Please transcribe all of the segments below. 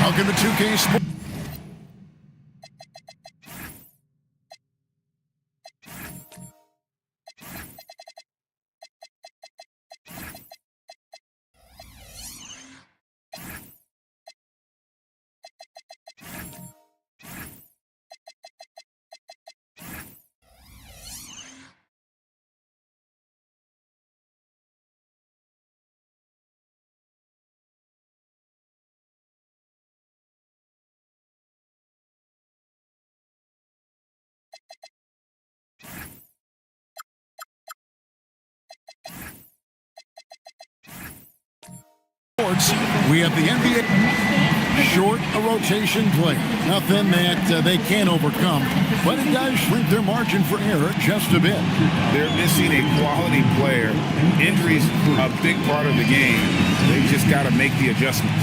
Welcome to 2K Sports. We have the NBA short a rotation play. Nothing that they can't overcome, but it does shrink their margin for error just a bit. They're missing a quality player. Injuries a big part of the game. They just got to make the adjustments.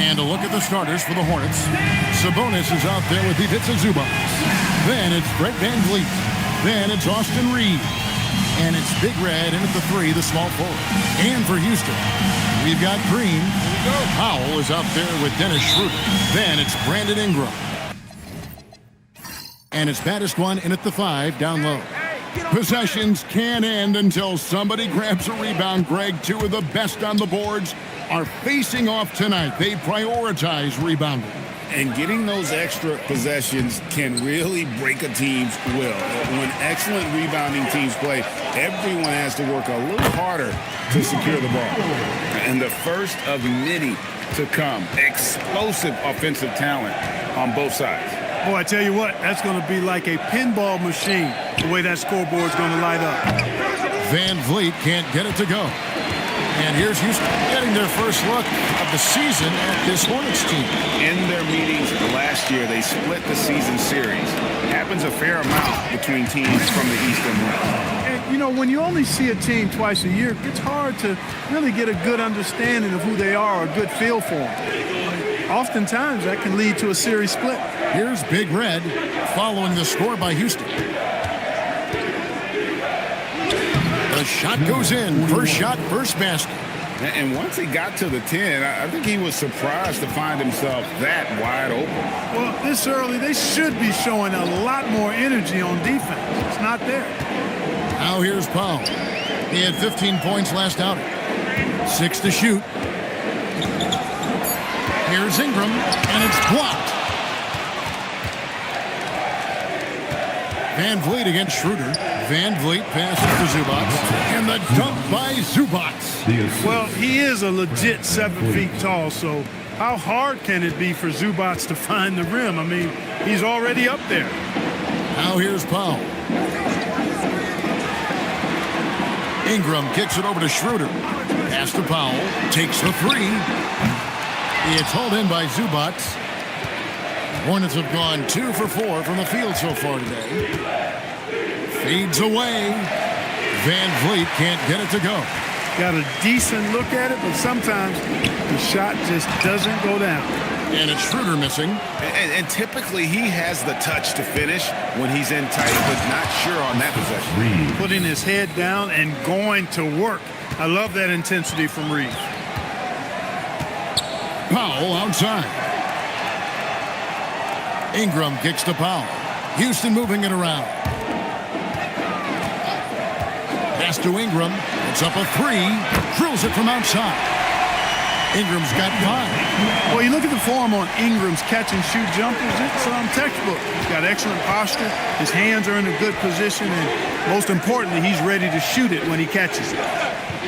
And a look at the starters for the Hornets. Sabonis is out there with Ivica Zubac. Then it's Brett VanVleet. Then it's Austin Reeves. And it's Big Red in at the 3, the small forward. And for Houston, we've got Green. Powell is out there with Dennis Schroeder. Then it's Brandon Ingram. And it's baddest one in at the 5, down low. Possessions can't end until somebody grabs a rebound. Greg, 2 of the best on the boards are facing off tonight. They prioritize rebounding. And getting those extra possessions can really break a team's will. When excellent rebounding teams play, everyone has to work a little harder to secure the ball. And the first of many to come. Explosive offensive talent on both sides. Boy, I tell you what, that's going to be like a pinball machine, the way that scoreboard's going to light up. VanVleet can't get it to go. And here's Houston getting their first look of the season at this Hornets team. In their meetings last year, they split the season series. Happens a fair amount between teams from the East and West. And, you know, when you only see a team twice a year, it's hard to really get a good understanding of who they are, or a good feel for them. Oftentimes, that can lead to a series split. Here's Big Red following the score by Houston. The shot goes in. First shot, first basket. And once he got to the 10, I think he was surprised to find himself that wide open. Well, this early, they should be showing a lot more energy on defense. It's not there. Now here's Powell. He had 15 points last outing. 6 to shoot. Here's Ingram, and it's blocked. VanVleet against Schroeder. VanVleet passes to Zubac. And the dunk by Zubac. Well, he is a legit 7 feet tall, so how hard can it be for Zubac to find the rim? I mean, he's already up there. Now here's Powell. Ingram kicks it over to Schroeder. Pass to Powell. Takes the 3. It's hauled in by Zubac. Hornets have gone 2 for 4 from the field so far today. Feeds away. VanVleet can't get it to go. Got a decent look at it, but sometimes the shot just doesn't go down. And it's Schroeder missing. And typically he has the touch to finish when he's in tight, but not sure on that possession. Putting his head down and going to work. I love that intensity from Reeves. Powell outside. Ingram kicks to Powell. Houston moving it around. Pass to Ingram. It's up a 3. Drills it from outside. Ingram's got 5. Well, you look at the form on Ingram's catch-and-shoot jumpers. It's textbook. He's got excellent posture. His hands are in a good position. And most importantly, he's ready to shoot it when he catches it.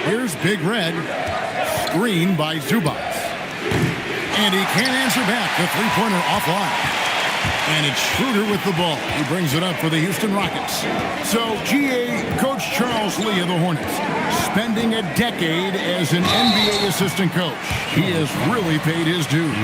Here's Big Red. Screen by Zubac. And he can't answer back. The three-pointer offline. And it's Schroeder with the ball. He brings it up for the Houston Rockets. So, GA Coach Charles Lee of the Hornets, spending a decade as an NBA assistant coach. He has really paid his dues.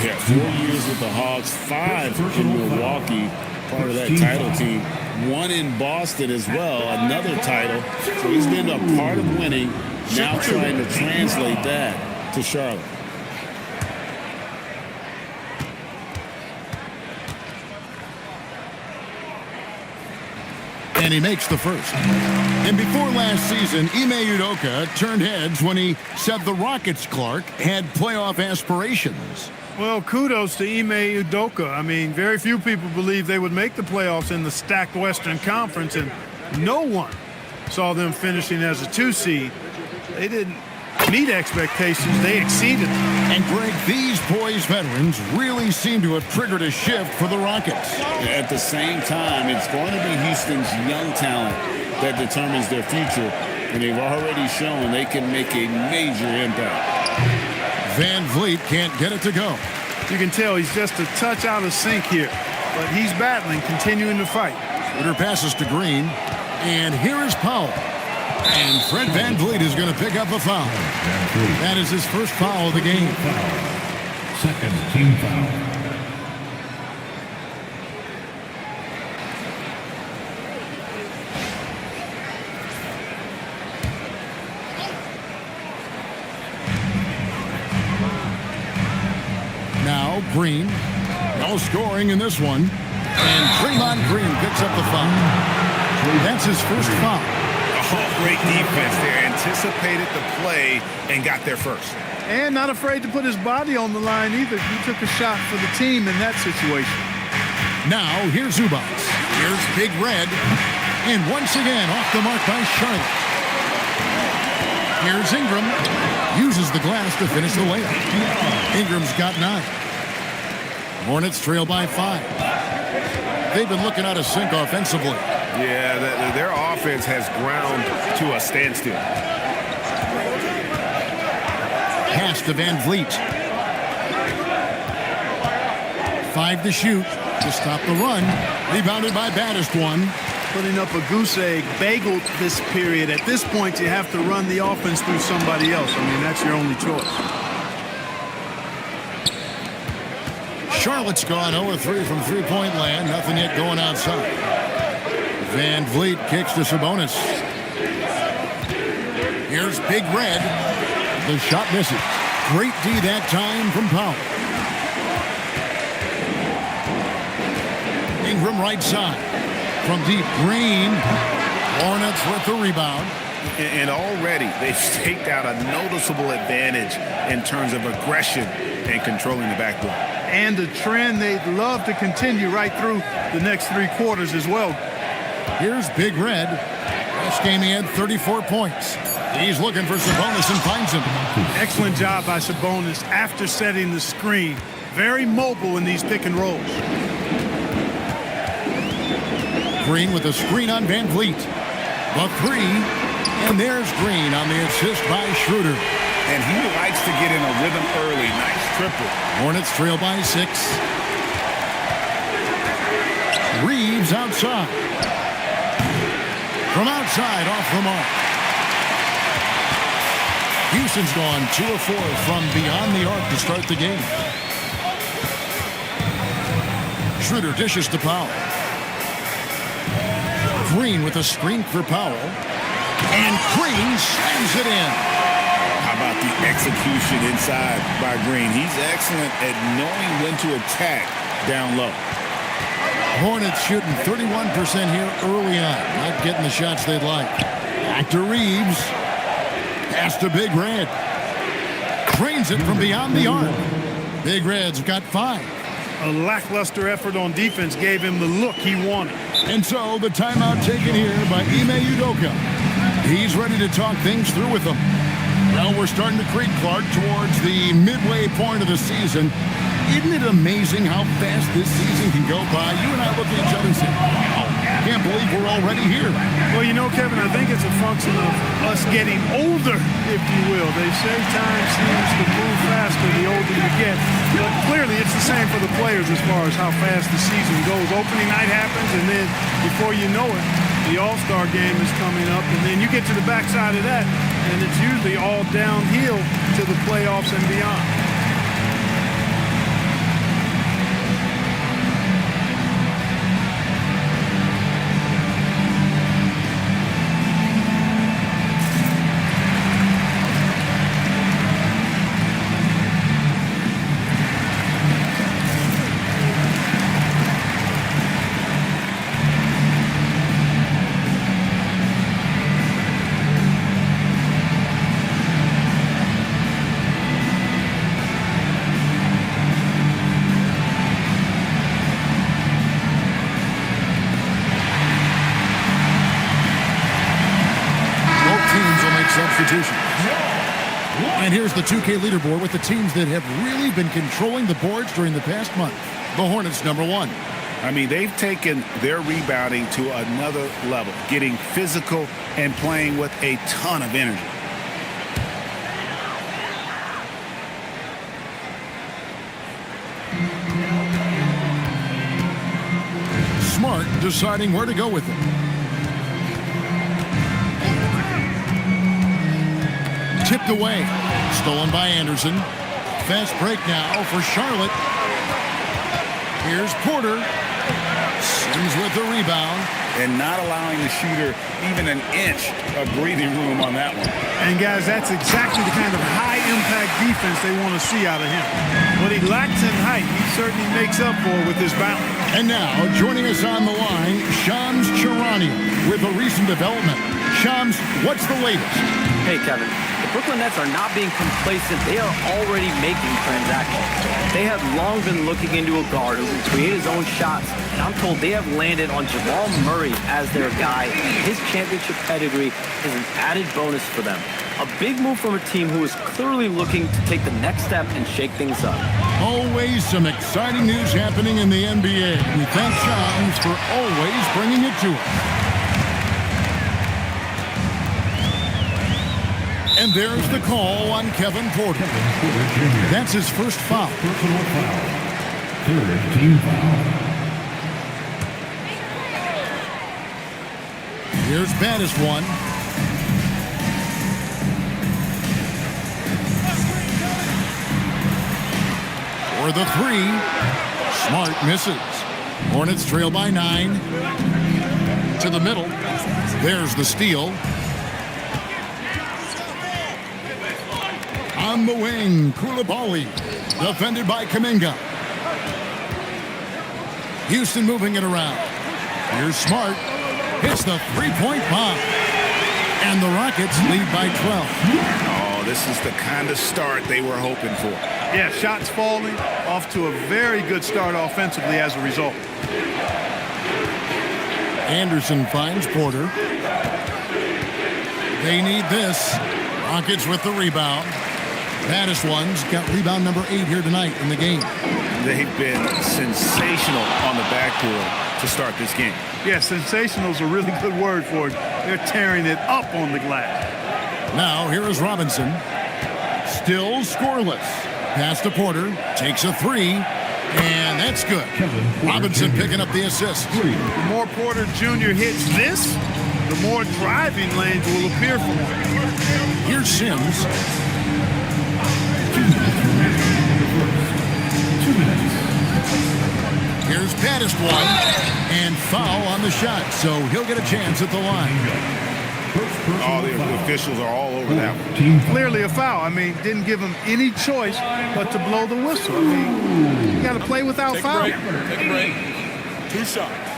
Yeah, 4 years with the Hawks, 5 in Milwaukee, part of that title team. 1 in Boston as well, another title. So he's been a part of winning, now trying to translate that to Charlotte. And he makes the first. And before last season, Ime Udoka turned heads when he said the Rockets, Clark, had playoff aspirations. Well, kudos to Ime Udoka. I mean, very few people believe they would make the playoffs in the stacked Western Conference, and no one saw them finishing as a 2 seed. They didn't meet expectations. They exceeded them. And, Greg, these poised veterans really seem to have triggered a shift for the Rockets. At the same time, it's going to be Houston's young talent that determines their future, and they've already shown they can make a major impact. Van Vliet can't get it to go. You can tell he's just a touch out of sync here, but he's battling, continuing to fight. Schroeder passes to Green, and here is Powell. And Fred Van Vliet is going to pick up a foul. That is his first foul of the game. Second team foul. Now Green, no scoring in this one. And Draymond Green picks up the foul. That's his first foul. Oh, great defense there. Anticipated the play and got there first. And not afraid to put his body on the line either. He took a shot for the team in that situation. Now here's Zubac. Here's Big Red. And once again off the mark by Charlotte. Here's Ingram. Uses the glass to finish the layup. Ingram's got 9. Hornets trail by 5. They've been looking out of sync offensively. Yeah, their offense has ground to a standstill. Pass to Van Vliet. 5 to shoot to stop the run. Rebounded by Baddest one. Putting up a goose egg, bageled this period. At this point, you have to run the offense through somebody else. I mean, that's your only choice. Charlotte's gone 0-3 from three-point land. Nothing yet going outside. Van Vliet kicks to Sabonis. Here's Big Red. The shot misses. Great D that time from Powell. Ingram right side. From deep, Green. Hornets with the rebound. And already they've staked out a noticeable advantage in terms of aggression and controlling the backboard. And a trend they'd love to continue right through the next 3 quarters as well. Here's Big Red. Last game he had 34 points. He's looking for Sabonis and finds him. Excellent job by Sabonis after setting the screen. Very mobile in these pick and rolls. Green with a screen on Van Vliet. The 3. And there's Green on the assist by Schroeder. And he likes to get in a rhythm early. Nice triple. Hornets trail by 6. Reeves outside. From outside, off the mark. Houston's gone 2 of 4 from beyond the arc to start the game. Schroeder dishes to Powell. Green with a screen for Powell. And Green slams it in. How about the execution inside by Green? He's excellent at knowing when to attack down low. Hornets shooting 31% here early on. Not getting the shots they'd like. Back to Reeves. Pass to Big Red. Trains it from beyond the arc. Big Red's got 5. A lackluster effort on defense gave him the look he wanted. And so the timeout taken here by Ime Udoka. He's ready to talk things through with them. Well, we're starting to creep, Clark, towards the midway point of the season. Isn't it amazing how fast this season can go by? You and I look at each other and say, wow, I can't believe we're already here. Well, you know, Kevin, I think it's a function of us getting older, if you will. They say time seems to move faster the older you get. But clearly, it's the same for the players as far as how fast the season goes. Opening night happens, and then before you know it, the All-Star game is coming up. And then you get to the backside of that, and it's usually all downhill to the playoffs and beyond. And here's the 2K leaderboard with the teams that have really been controlling the boards during the past month. The Hornets, number 1. I mean, they've taken their rebounding to another level, getting physical and playing with a ton of energy. Smart deciding where to go with it. Tipped away. Stolen by Anderson. Fast break now for Charlotte. Here's Porter. Sims with the rebound. And not allowing the shooter even an inch of breathing room on that one. And, guys, that's exactly the kind of high-impact defense they want to see out of him. What he lacks in height, he certainly makes up for with his balance. And now, joining us on the line, Shams Charania with a recent development. Shams, what's the latest? Hey, Kevin. The Brooklyn Nets are not being complacent. They are already making transactions. They have long been looking into a guard who can create his own shots. And I'm told they have landed on Jamal Murray as their guy. His championship pedigree is an added bonus for them. A big move from a team who is clearly looking to take the next step and shake things up. Always some exciting news happening in the NBA. We thank Shams for always bringing it to us. And there's the call on Kevin Porter. That's his first foul. Personal foul. Third team foul. Here's Baddest one. For the 3. Smart misses. Hornets trail by 9. To the middle. There's the steal. On the wing, Koulibaly, defended by Kuminga. Houston moving it around. Here's Smart. Hits the three-point bomb. And the Rockets lead by 12. Oh, this is the kind of start they were hoping for. Yeah, shots falling, off to a very good start offensively as a result. Anderson finds Porter. They need this. Rockets with the rebound. Baddest ones got rebound number 8 here tonight in the game. They've been sensational on the backboard to start this game. Yeah, sensational is a really good word for it. They're tearing it up on the glass. Now here is Robinson. Still scoreless. Pass to Porter. Takes a 3. And that's good. Robinson picking up the assist. The more Porter Jr. hits this, the more driving lanes will appear for him. Here's Sims. 2 minutes. Here's Baddest one. And foul on the shot. So he'll get a chance at the line. Oh, the officials are all over that one. Clearly a foul. I mean, didn't give him any choice but to blow the whistle. I mean, you got to play without foul. Take a break. 2 shots.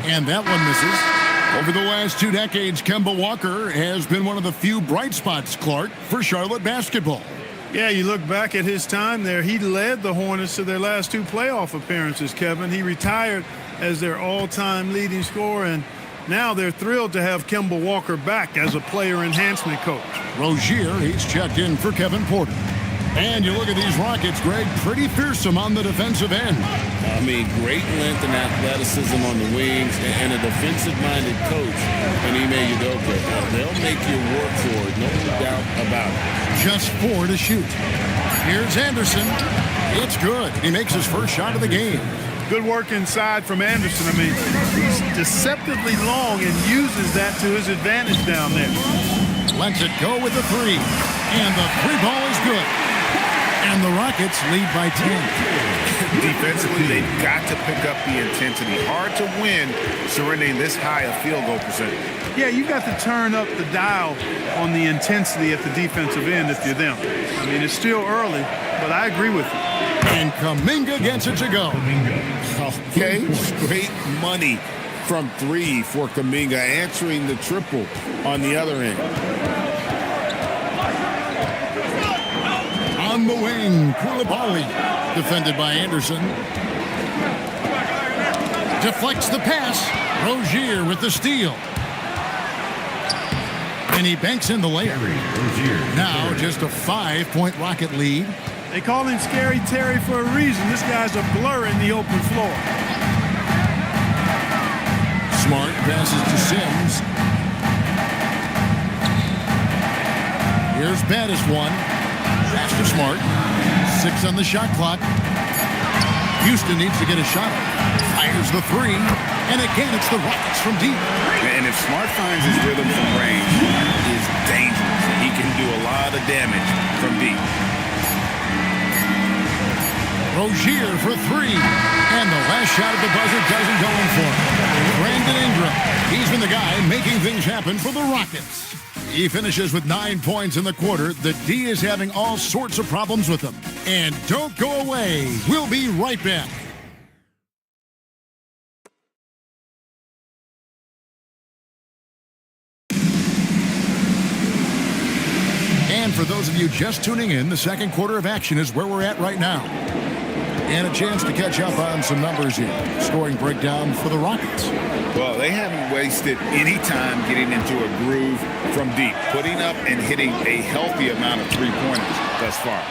And that one misses. Over the last 2 decades, Kemba Walker has been one of the few bright spots, Clark, for Charlotte basketball. Yeah, you look back at his time there, he led the Hornets to their last 2 playoff appearances, Kevin. He retired as their all-time leading scorer, and now they're thrilled to have Kemba Walker back as a player enhancement coach. Rozier, he's checked in for Kevin Porter. And you look at these Rockets, Greg, pretty fearsome on the defensive end. I mean, great length and athleticism on the wings and a defensive-minded coach in Ime Udoka. They'll make you work for it, no doubt about it. Just 4 to shoot. Here's Anderson. It's good. He makes his first shot of the game. Good work inside from Anderson. I mean, he's deceptively long and uses that to his advantage down there. Lets it go with the 3. And the 3 ball is good. And the Rockets lead by 10. Defensively, they've got to pick up the intensity. Hard to win surrendering this high a field goal percentage. Yeah, you've got to turn up the dial on the intensity at the defensive end if you're them. I mean, it's still early, but I agree with you. And Kuminga gets it to go. Okay, straight money from 3 for Kuminga, answering the triple on the other end. On the wing, Koulibaly, defended by Anderson. Deflects the pass. Rozier with the steal. And he banks in the layup. Now just a 5-point Rocket lead. They call him Scary Terry for a reason. This guy's a blur in the open floor. Smart passes to Sims. Here's Battis one. Pass to Smart. 6 on the shot clock. Houston needs to get a shot. Fires the 3. And again, it's the Rockets from deep. And if Smart finds his rhythm from range, he is dangerous. He can do a lot of damage from deep. Rozier for 3. And the last shot at the buzzer doesn't go in for him. Brandon Ingram. He's been the guy making things happen for the Rockets. He finishes with 9 points in the quarter. The D is having all sorts of problems with him. And don't go away. We'll be right back. And for those of you just tuning in, the second quarter of action is where we're at right now. And a chance to catch up on some numbers here. Scoring breakdown for the Rockets. Well, they haven't wasted any time getting into a groove from deep, putting up and hitting a healthy amount of three-pointers thus far.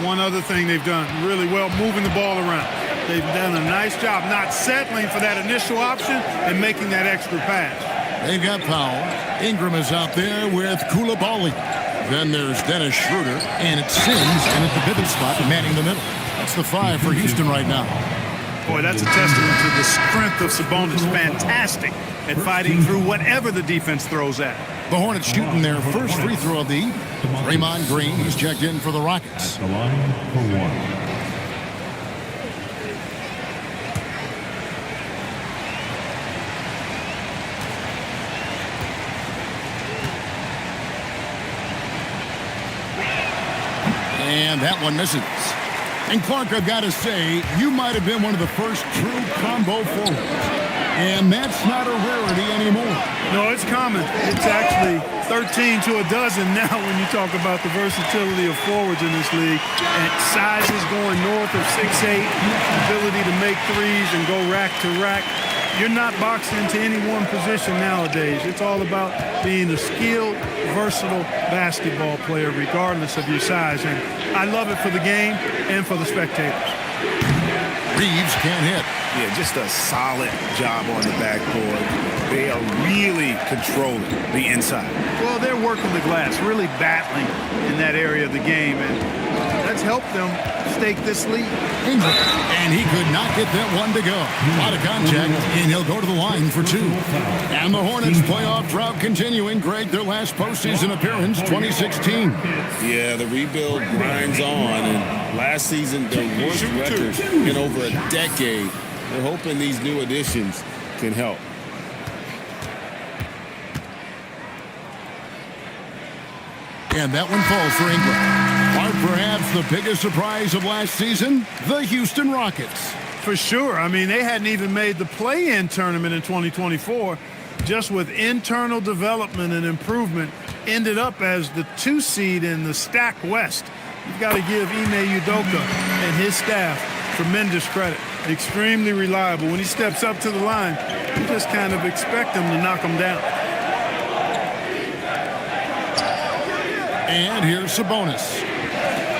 One other thing they've done really well, moving the ball around. They've done a nice job not settling for that initial option and making that extra pass. They've got Powell. Ingram is out there with Koulibaly. Then there's Dennis Schroeder, and it's Sims, and at the pivot spot, manning the middle. That's the 5 for Houston right now. Boy, that's a testament to the strength of Sabonis. Fantastic at fighting through whatever the defense throws at. The Hornets shooting their first free throw of the evening. Draymond Green, he's checked in for the Rockets. The line for 1. And that one misses. And Clark, I've got to say, you might have been one of the first true combo forwards. And that's not a rarity anymore. No, it's common. It's actually 13 to a dozen now when you talk about the versatility of forwards in this league. And sizes going north of 6'8", ability to make threes and go rack to rack. You're not boxed into any one position nowadays. It's all about being a skilled, versatile basketball player regardless of your size. And I love it for the game and for the spectators. Reeves can't hit. Yeah, just a solid job on the backboard. They are really controlling the inside. Well, they're working the glass, really battling in that area of the game, and that's helped them stake this lead. Ingram, and he could not get that one to go. Out of contact, and he'll go to the line for 2. And the Hornets playoff drought continuing. Greg, their last postseason appearance, 2016. Yeah, the rebuild grinds on, and last season their worst record in over a decade. They're hoping these new additions can help. And that one falls for Ingram. Or perhaps the biggest surprise of last season, the Houston Rockets. For sure. I mean, they hadn't even made the play-in tournament in 2024. Just with internal development and improvement, ended up as the 2 seed in the stacked West. You've got to give Ime Udoka and his staff tremendous credit. Extremely reliable. When he steps up to the line, you just kind of expect him to knock him down. And here's Sabonis.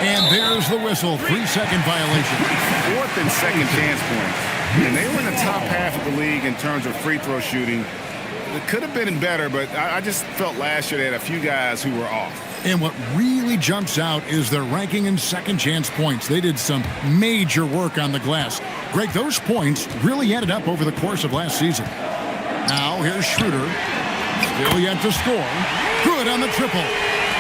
And there's the whistle. 3-second violation. 4th and 2nd chance points. And they were in the top half of the league in terms of free throw shooting. It could have been better, but I just felt last year they had a few guys who were off. And what really jumps out is their ranking in second chance points. They did some major work on the glass. Greg, those points really added up over the course of last season. Now here's Schroeder. Still yet to score. Good on the triple.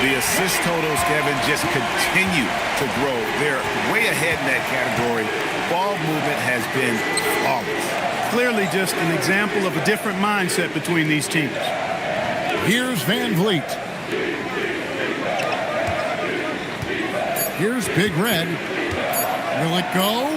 The assist totals, Kevin, just continue to grow. They're way ahead in that category. Ball movement has been flawless. Clearly just an example of a different mindset between these teams. Here's Van Vliet. Here's Big Red. Will it go?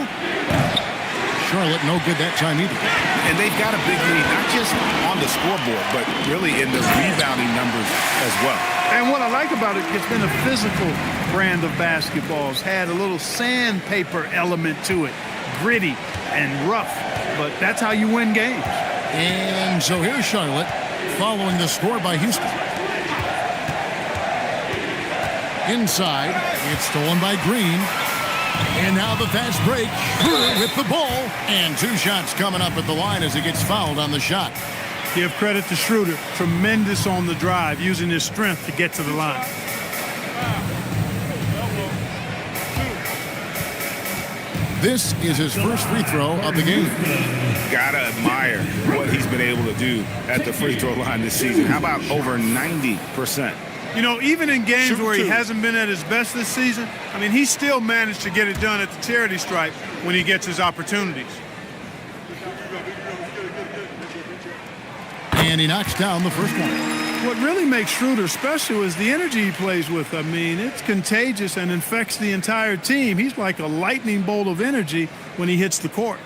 Charlotte, no good that time either. And they've got a big lead, not just on the scoreboard, but really in the rebounding numbers as well. And what I like about it, it's been a physical brand of basketball. It's had a little sandpaper element to it, gritty and rough, but that's how you win games. And so here's Charlotte following the score by Houston. Inside, it's stolen by Green. And now the fast break. Schroeder with the ball. And 2 shots coming up at the line as he gets fouled on the shot. Give credit to Schroeder. Tremendous on the drive, using his strength to get to the line. This is his first free throw of the game. Gotta admire what he's been able to do at the free throw line this season. How about over 90%? You know, even in games Shoot where he two. hasn't been at his best this season, I mean, he still managed to get it done at the charity stripe when he gets his opportunities. And he knocks down the first one. What really makes Schroeder special is the energy he plays with. I mean, it's contagious and infects the entire team. He's like a lightning bolt of energy when he hits the court.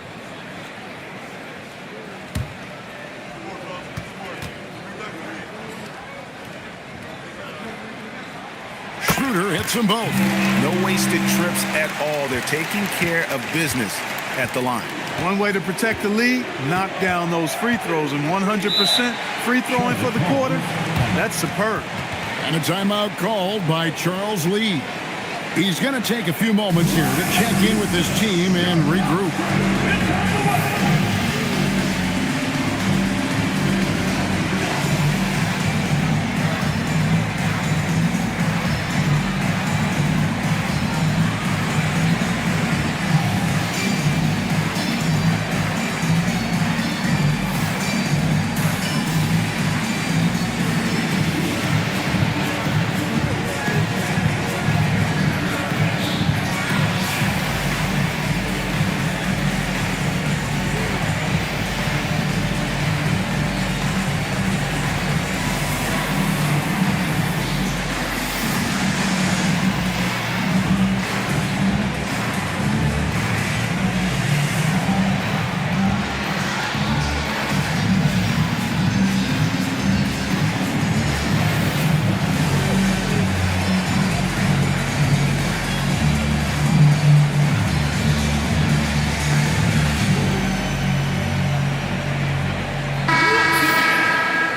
Schroeder hits them both. No wasted trips at all. They're taking care of business at the line. One way to protect the lead, knock down those free throws, and 100% free throwing for the quarter, that's superb. And a timeout called by Charles Lee. He's going to take a few moments here to check in with his team and regroup.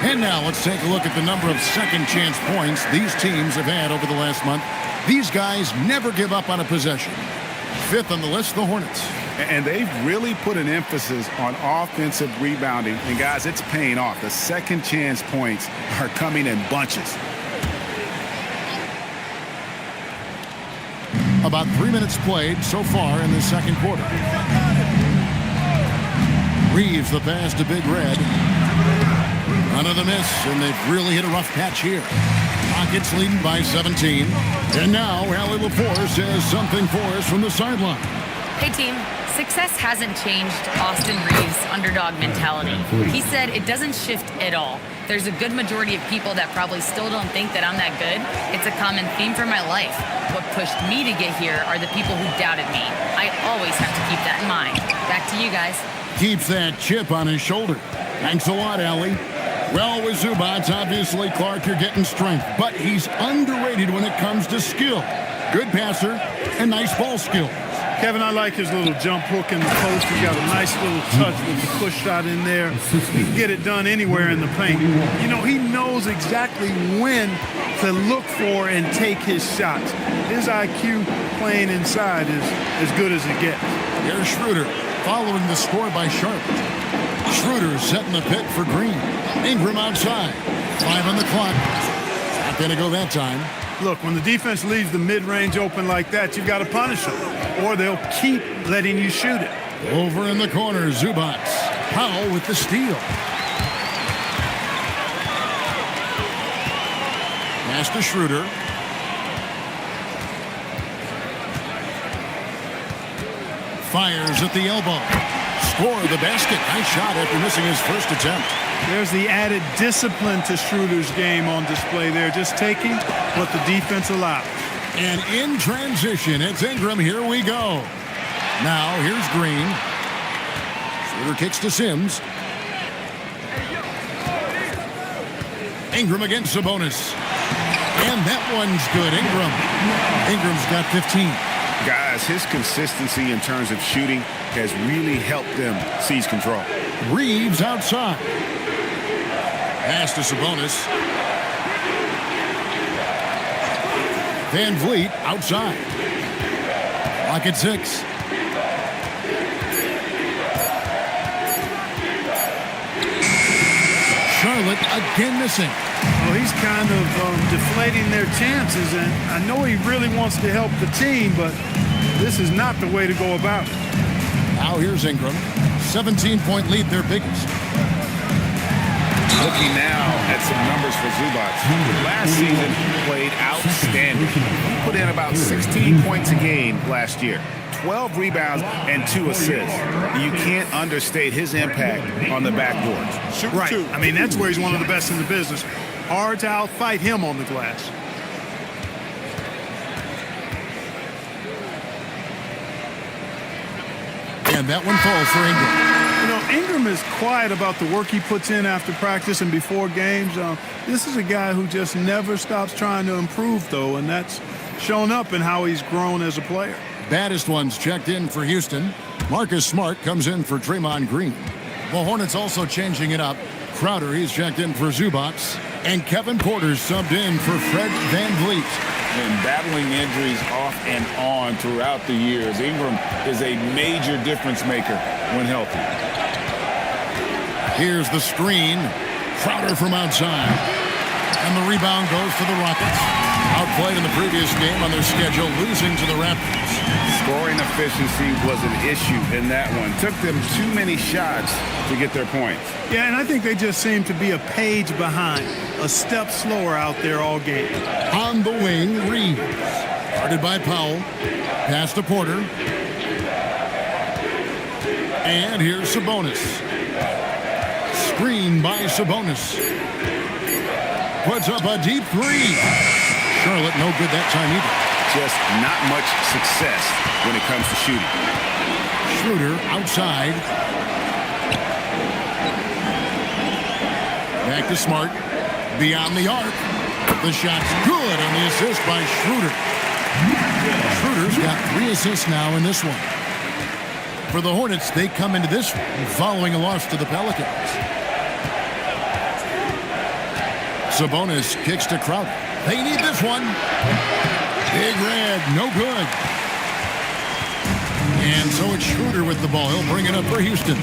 And now let's take a look at the number of second chance points these teams have had over the last month. These guys never give up on a possession. 5th on the list, the Hornets. And they've really put an emphasis on offensive rebounding. And, guys, it's paying off. The second chance points are coming in bunches. About 3 minutes played so far in the second quarter. Reeves the pass to Big Red. Another miss, and they've really hit a rough patch here. Rockets leading by 17. And now Allie LaForce says something for us from the sideline. Hey team, success hasn't changed Austin Reeves' underdog mentality. He said it doesn't shift at all. There's a good majority of people that probably still don't think that I'm that good. It's a common theme for my life. What pushed me to get here are the people who doubted me. I always have to keep that in mind. Back to you guys. Keeps that chip on his shoulder. Thanks a lot, Allie. Well, with Zubats, obviously, Clark, you're getting strength, but he's underrated when it comes to skill. Good passer and nice ball skills. Kevin, I like his little jump hook in the post. He's got a nice little touch with the push shot in there. He can get it done anywhere in the paint. You know, he knows exactly when to look for and take his shots. His IQ playing inside is as good as it gets. Here's Schroeder following the score by Sharp. Schroeder setting the pick for Green. Ingram outside. 5 on the clock. Not going to go that time. Look, when the defense leaves the mid-range open like that, you've got to punish them, or they'll keep letting you shoot it. Over in the corner, Zubats. Powell with the steal. Pass to Schroeder. Fires at the elbow. Score the basket. Nice shot after missing his first attempt. There's the added discipline to Schroeder's game on display there, just taking what the defense allows. And in transition, it's Ingram. Here we go. Now, here's Green. Schroeder kicks to Sims. Ingram against Sabonis. And that one's good. Ingram's got 15. Guys, his consistency in terms of shooting has really helped them seize control. Reeves outside. Pass to Sabonis. Van Vliet outside. Lock at 6. Charlotte again missing. Well, he's kind of deflating their chances, and I know he really wants to help the team, but this is not the way to go about it. Now here's Ingram. 17-point lead, their biggest. Looking now at some numbers for Zubac. Last season, he played outstanding. He put in about 16 points a game last year. 12 rebounds and 2 assists. You can't understate his impact on the backboard. Right. I mean, that's where he's one of the best in the business. Hard to outfight him on the glass. And that one falls for Ingram. You know, Ingram is quiet about the work he puts in after practice and before games. This is a guy who just never stops trying to improve, though, and that's shown up in how he's grown as a player. Baddest ones checked in for Houston. Marcus Smart comes in for Draymond Green. The Hornets also changing it up. Crowder, he's checked in for Zubac. And Kevin Porter's subbed in for Fred Van Vliet. And battling injuries off and on throughout the years, Ingram is a major difference maker when healthy. Here's the screen. Crowder from outside. And the rebound goes to the Rockets. Outplayed in the previous game on their schedule, losing to the Raptors. Scoring efficiency was an issue in that one. Took them too many shots to get their points. Yeah, and I think they just seem to be a page behind, a step slower out there all game. On the wing, Reeves. Guarded by Powell. Pass to Porter. And here's Sabonis. Screen by Sabonis. Puts up a deep three. Charlotte no good that time either. Just not much success when it comes to shooting. Schroeder outside. Back to Smart. Beyond the arc. The shot's good, and the assist by Schroeder. Schroeder's got 3 assists now in this one. For the Hornets, they come into this one following a loss to the Pelicans. Sabonis kicks to Crowder. They need this one. Big Red, no good. And so it's Schroeder with the ball. He'll bring it up for Houston.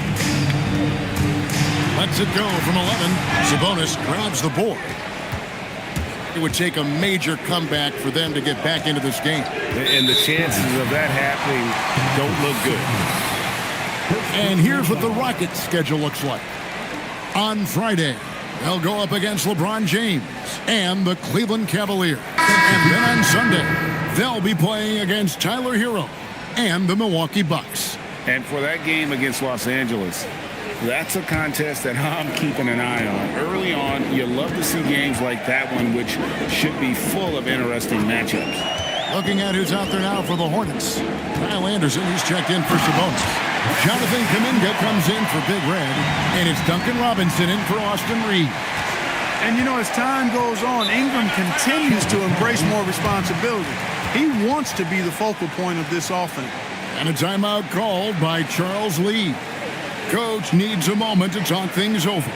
Lets it go from 11. Sabonis grabs the board. It would take a major comeback for them to get back into this game. And the chances of that happening don't look good. And here's what the Rockets' schedule looks like. On Friday, they'll go up against LeBron James and the Cleveland Cavaliers. And then on Sunday, they'll be playing against Tyler Hero and the Milwaukee Bucks. And for that game against Los Angeles, that's a contest that I'm keeping an eye on. Early on, you love to see games like that one, which should be full of interesting matchups. Looking at who's out there now for the Hornets. Kyle Anderson, he's checked in for Sabonis. Jonathan Kuminga comes in for Big Red. And it's Duncan Robinson in for Austin Reeves. And, you know, as time goes on, Ingram continues to embrace more responsibility. He wants to be the focal point of this offense. And a timeout called by Charles Lee. Coach needs a moment to talk things over.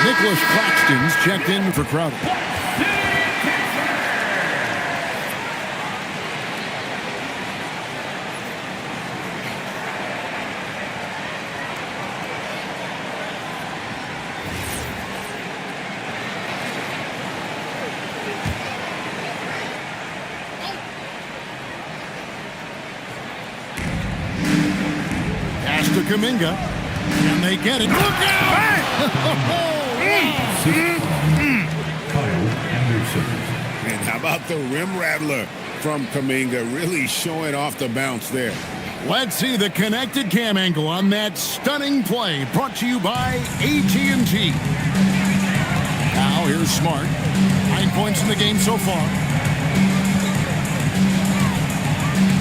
Nicholas Claxton's checked in for Crowder. to Kuminga. And they get it. Look out! Kyle Anderson. And how about the rim rattler from Kuminga, really showing off the bounce there. Let's see the connected cam angle on that stunning play, brought to you by AT&T. Now here's Smart. 9 points in the game so far.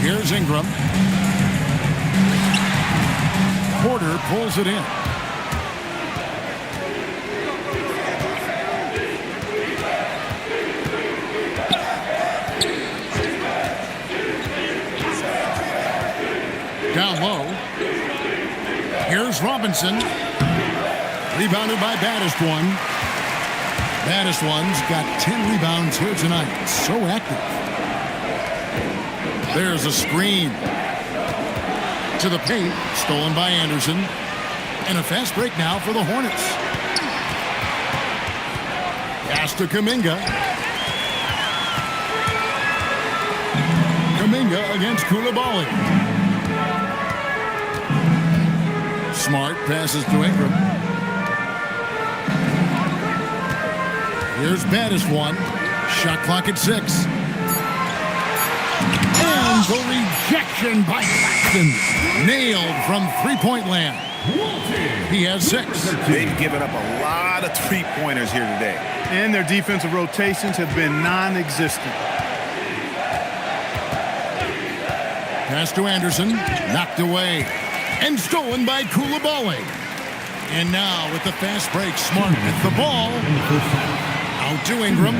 Here's Ingram. Porter pulls it in. Down low. Here's Robinson. Rebounded by Baddest One. Baddest One's got 10 rebounds here tonight. So active. There's a screen. To the paint. Stolen by Anderson. And a fast break now for the Hornets. Pass to Kuminga. Kuminga against Koulibaly. Smart passes to Ingram. Here's Baddest One. Shot clock at 6. And the rejection by Claxton. Nailed from three-point land. He has 6. They've given up a lot of three-pointers here today. And their defensive rotations have been non-existent. Pass to Anderson. Knocked away. And stolen by Koulibaly. And now with the fast break, Smart with the ball. Out to Ingram.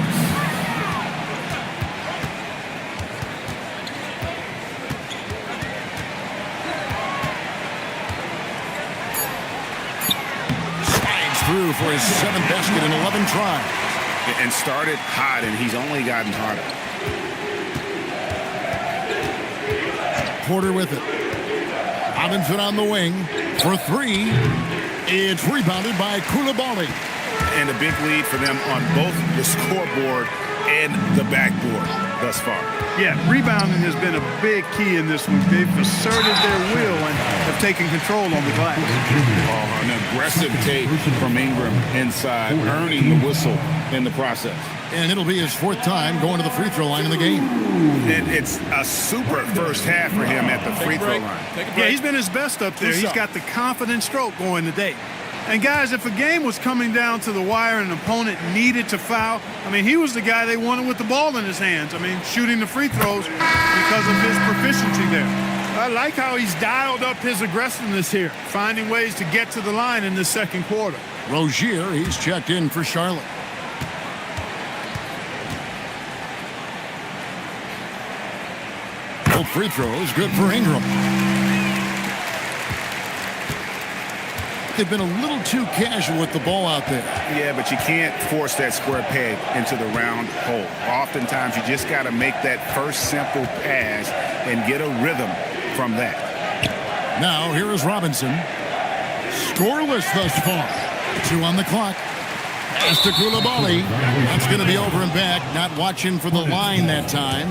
Slides through for his 7th basket in 11 tries. And started hot, and he's only gotten harder. Porter with it. Robinson on the wing for 3. It's rebounded by Koulibaly. And a big lead for them on both the scoreboard and the backboard thus far. Yeah, rebounding has been a big key in this one. They've asserted their will and have taken control on the glass. Oh, an aggressive take from Ingram inside, earning the whistle in the process. And it'll be his 4th time going to the free throw line in the game. And it's a super first half for him at the free throw line. Yeah, he's been his best up there. He's got the confident stroke going today. And guys, if a game was coming down to the wire and an opponent needed to foul, I mean, he was the guy they wanted with the ball in his hands. I mean, shooting the free throws because of his proficiency there. I like how he's dialed up his aggressiveness here, finding ways to get to the line in this second quarter. Rozier, he's checked in for Charlotte. Both free throws, good for Ingram. They've been a little too casual with the ball out there. Yeah, but you can't force that square peg into the round hole. Oftentimes, you just got to make that first simple pass and get a rhythm from that. Now, here is Robinson. Scoreless thus far. 2 on the clock. Pass to Koulibaly. That's going to be over and back. Not watching for the line that time.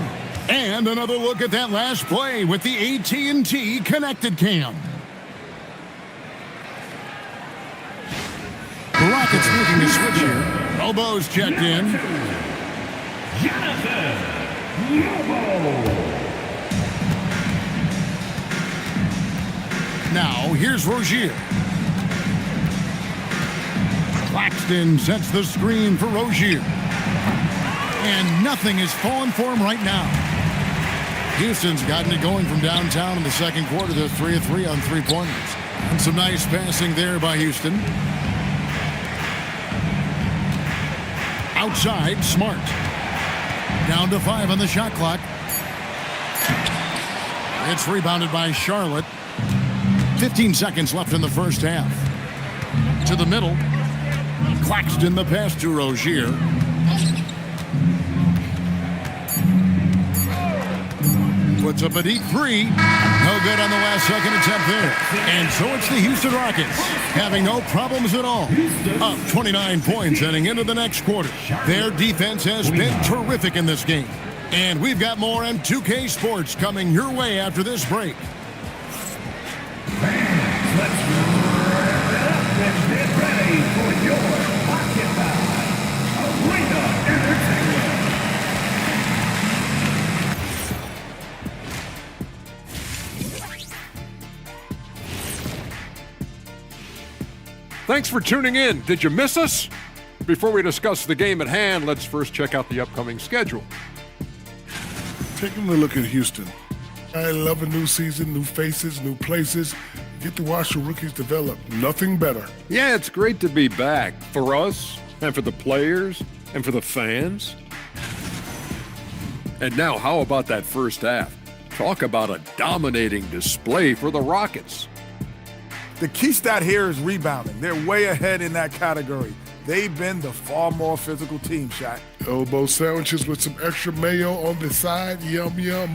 And another look at that last play with the AT&T connected cam. The Rockets making a switch here. Elbows checked in. Now, here's Rozier. Claxton sets the screen for Rozier. And nothing is falling for him right now. Houston's gotten it going from downtown in the second quarter. They're 3 of 3 on three-pointers. And some nice passing there by Houston. Outside, Smart. Down to 5 on the shot clock. It's rebounded by Charlotte. 15 seconds left in the first half. To the middle. Claxton the pass to Rozier. Puts up a deep 3. No good on the last second attempt there. And so it's the Houston Rockets having no problems at all. Up 29 points heading into the next quarter. Their defense has been terrific in this game. And we've got more M2K Sports coming your way after this break. Fans Let's wrap it up and get ready for your Occupy Arena Entertainment. Thanks for tuning in. Did you miss us? Before we discuss the game at hand, let's first check out the upcoming schedule. Taking a look at Houston. I love a new season, new faces, new places. Get to watch the rookies develop. Nothing better. Yeah, it's great to be back for us and for the players and for the fans. And now, how about that first half? Talk about a dominating display for the Rockets. The key stat here is rebounding. They're way ahead in that category. They've been the far more physical team, Shaq. Elbow sandwiches with some extra mayo on the side. Yum, yum.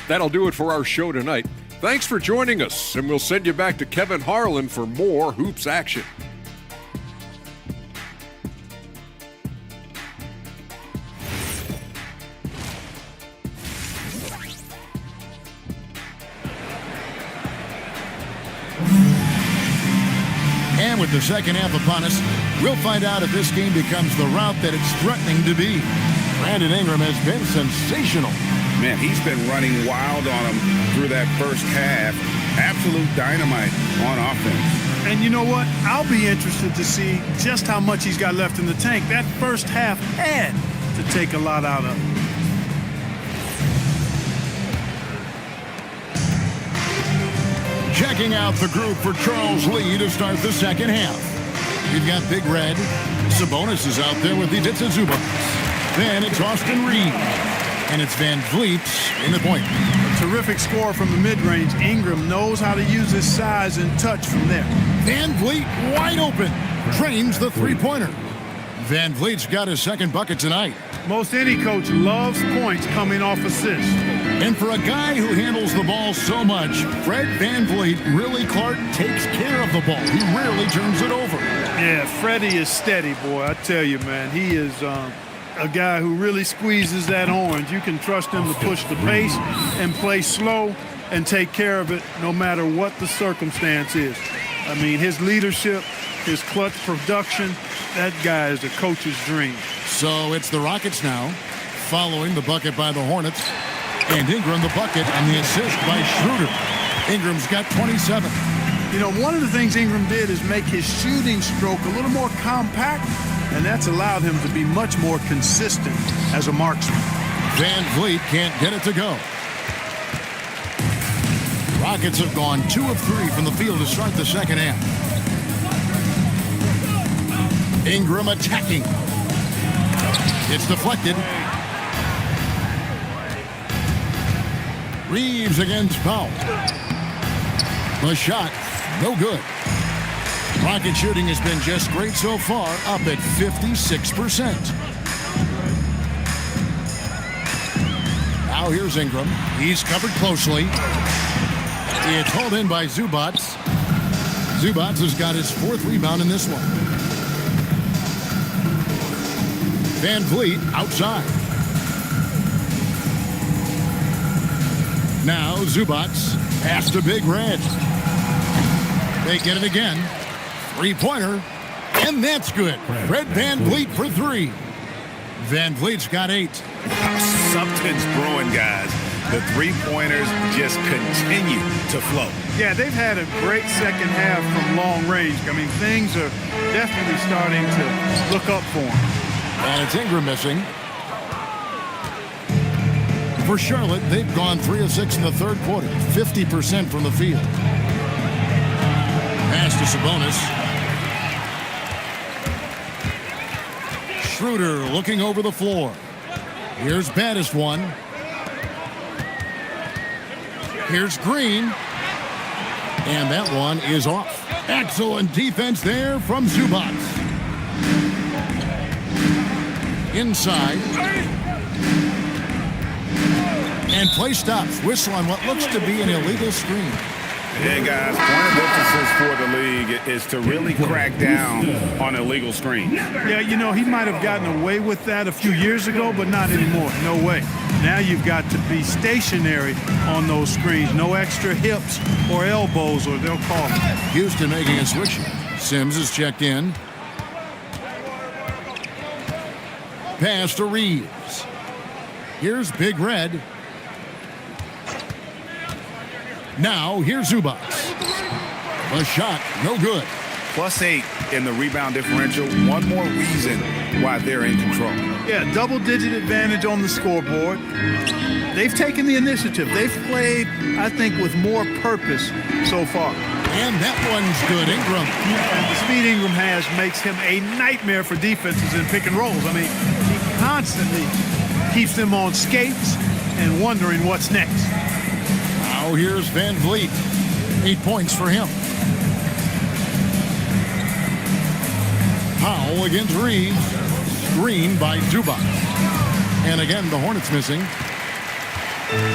That'll do it for our show tonight. Thanks for joining us, and we'll send you back to Kevin Harlan for more hoops action. And with the second half upon us, we'll find out if this game becomes the route that it's threatening to be. Brandon Ingram has been sensational. Man, he's been running wild on him through that first half. Absolute dynamite on offense. And you know what? I'll be interested to see just how much he's got left in the tank. That first half had to take a lot out of him. Checking out the group for Charles Lee to start the second half. We've got Big Red. Sabonis is out there with the Zubac. Then it's Austin Reeves. And it's Van Vliet in the point. A terrific score from the mid-range. Ingram knows how to use his size and touch from there. Van Vliet wide open. Trains the three-pointer. Van Vliet's got his second bucket tonight. Most any coach loves points coming off assists. And for a guy who handles the ball so much, Fred Van Vliet really, Clark, takes care of the ball. He rarely turns it over. Yeah, Freddie is steady, boy. I tell you, man, he is a guy who really squeezes that orange. You can trust him to push the pace and play slow and take care of it no matter what the circumstance is. I mean, his leadership, his clutch production, that guy is a coach's dream. So it's the Rockets now, following the bucket by the Hornets. And Ingram the bucket and the assist by Schroeder. Ingram's got 27. You know, one of the things Ingram did is make his shooting stroke a little more compact, and that's allowed him to be much more consistent as a marksman. Van Vliet can't get it to go. Rockets have gone 2 of 3 from the field to start the second half. Ingram attacking. It's deflected. Reeves against Powell. The shot, no good. Rocket shooting has been just great so far, up at 56%. Now here's Ingram. He's covered closely. It's hauled in by Zubac. Zubac has got his 4th rebound in this one. Van Vliet outside. Now Zubac pass to Big Red. They get it again. 3-pointer. And that's good. Fred Van Vliet for 3. Van Vliet's got 8. Something's brewing, guys. The three-pointers just continue to flow. Yeah, they've had a great second half from long range. I mean, things are definitely starting to look up for them. And it's Ingram missing. For Charlotte, they've gone 3 of 6 in the third quarter, 50% from the field. Pass to Sabonis. Schroeder looking over the floor. Here's baddest one. Here's Green. And that one is off. Excellent defense there from Zubac. Inside. And play stops. Whistle on what looks to be an illegal screen. Yeah, guys, one of the emphasis for the league is to really crack down on illegal screens. Yeah, you know, he might have gotten away with that a few years ago, but not anymore. No way. Now you've got to be stationary on those screens. No extra hips or elbows or they'll call it. Houston making a switch. Sims is checked in. Pass to Reeves. Here's Big Red. Now here's Zubac. A shot, no good. +8 in the rebound differential. One more reason why they're in control. Yeah, double-digit advantage on the scoreboard. They've taken the initiative. They've played, I think, with more purpose so far. And that one's good, Ingram. And the speed Ingram has makes him a nightmare for defenses in pick and rolls. I mean, he constantly keeps them on skates and wondering what's next. Now here's Van Vliet. 8 points for him. Powell against Reeves. Screen by Zubac. And again, the Hornets missing.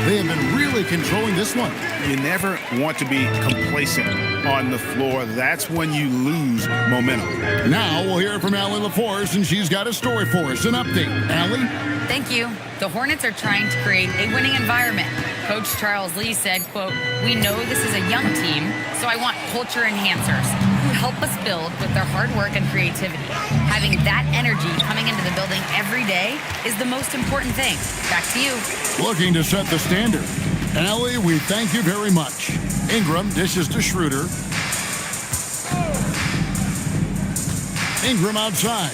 They have been really controlling this one. You never want to be complacent on the floor. That's when you lose momentum. Now we'll hear from Allie LaForce, and she's got a story for us. An update. Allie? Thank you. The Hornets are trying to create a winning environment. Coach Charles Lee said, quote, "We know this is a young team, so I want culture enhancers who help us build with their hard work and creativity. Having that energy coming into the building every day is the most important thing." Back to you. Looking to set the standard. Allie, we thank you very much. Ingram dishes to Schroeder. Ingram outside.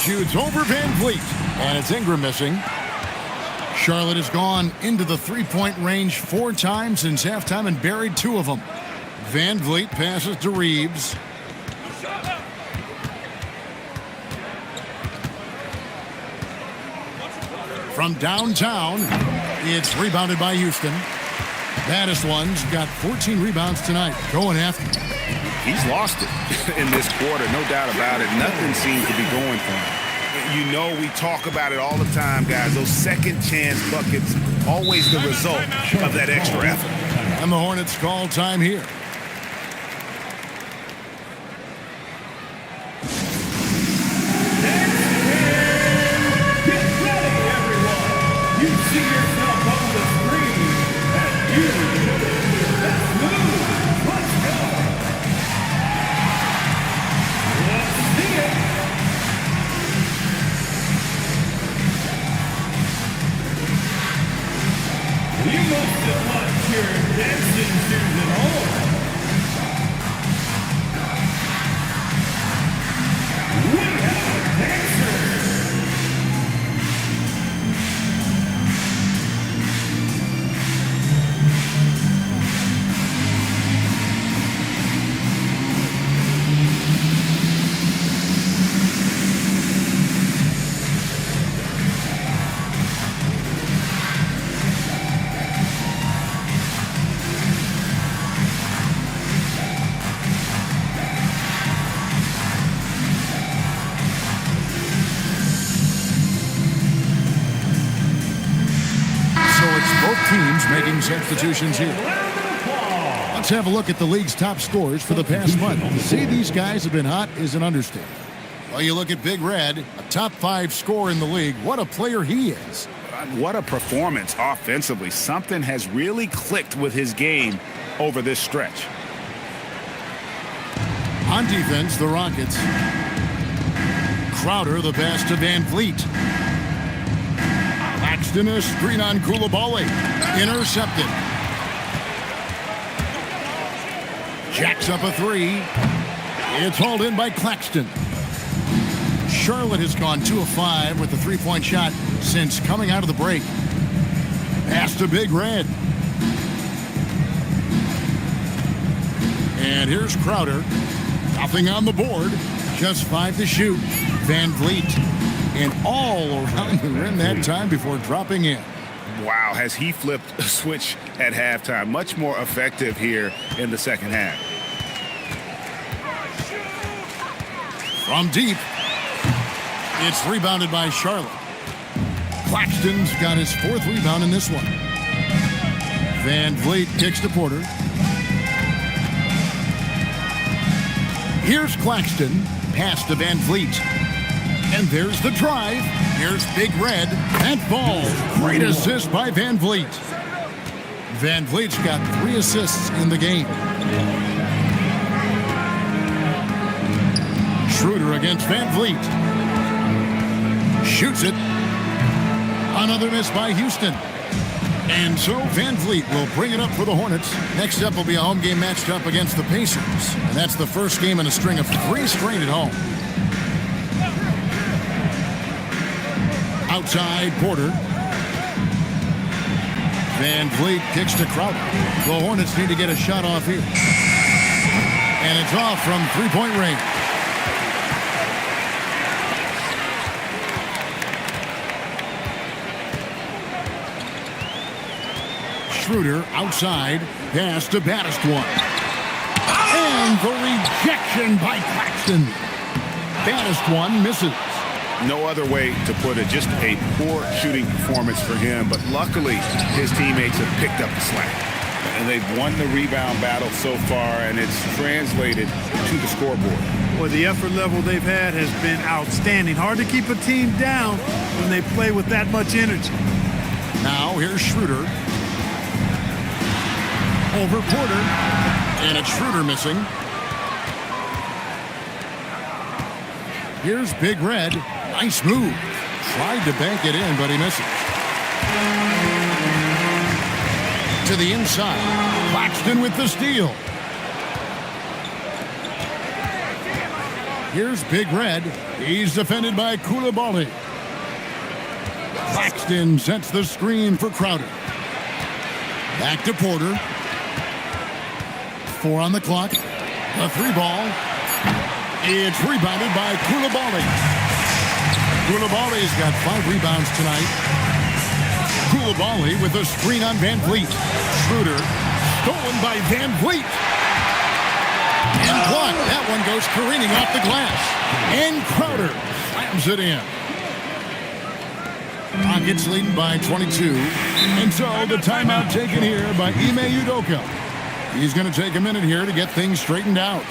Shoots over Van Vliet. And it's Ingram missing. Charlotte has gone into the three-point range 4 times since halftime and buried 2 of them. Van Vliet passes to Reeves. From downtown, it's rebounded by Houston. Baddest one's got 14 rebounds tonight. Going after him. He's lost it in this quarter, no doubt about it. Nothing seems to be going for him. You know, we talk about it all the time, guys. Those second chance buckets, always the result of that extra effort. And the Hornets call time here. Teams making substitutions here. Let's have a look at the league's top scorers for the past month. To say these guys have been hot is an understatement. Well, you look at Big Red, a top 5 scorer in the league. What a player he is. What a performance offensively. Something has really clicked with his game over this stretch. On defense, the Rockets. Crowder, the pass to Van Vliet. Claxton, a screen on Koulibaly. Intercepted. Jacks up a 3. It's hauled in by Claxton. Charlotte has gone 2 of 5 with the 3-point shot since coming out of the break. Pass to Big Red. And here's Crowder. Nothing on the board. Just 5 to shoot. Van Vliet. And all around the rim that time before dropping in. Wow, has he flipped a switch at halftime. Much more effective here in the second half. From deep, it's rebounded by Charlotte. Claxton's got his 4th rebound in this one. Van Vliet kicks to Porter. Here's Claxton. Pass to Van Vliet. And there's the drive. Here's Big Red. That falls. Great assist by Van Vliet. Van Vliet's got 3 assists in the game. Schroeder against Van Vliet. Shoots it. Another miss by Houston. And so Van Vliet will bring it up for the Hornets. Next up will be a home game matched up against the Pacers. And that's the first game in a string of 3 straight at home. Outside, Porter. Van Vliet kicks to Crowder. The Hornets need to get a shot off here. And it's off from three-point range. Schroeder outside, pass to Battistone. And the rejection by Claxton. Battistone misses. No other way to put it, just a poor shooting performance for him, but luckily his teammates have picked up the slack. And they've won the rebound battle so far, and it's translated to the scoreboard. Well, the effort level they've had has been outstanding. Hard to keep a team down when they play with that much energy. Now here's Schroeder. Over Porter. And it's Schroeder missing. Here's Big Red. Nice move. Tried to bank it in, but he misses. To the inside. Claxton with the steal. Here's Big Red. He's defended by Coulibaly. Claxton sets the screen for Crowder. Back to Porter. 4 on the clock. A 3-ball. It's rebounded by Coulibaly. Coulibaly's got 5 rebounds tonight. Coulibaly with a screen on Van Vliet. Schroeder stolen by Van Vliet. And blocked. That one goes careening off the glass. And Crowder slams it in. Rockets leading by 22. And so the timeout taken here by Ime Udoka. He's going to take a minute here to get things straightened out.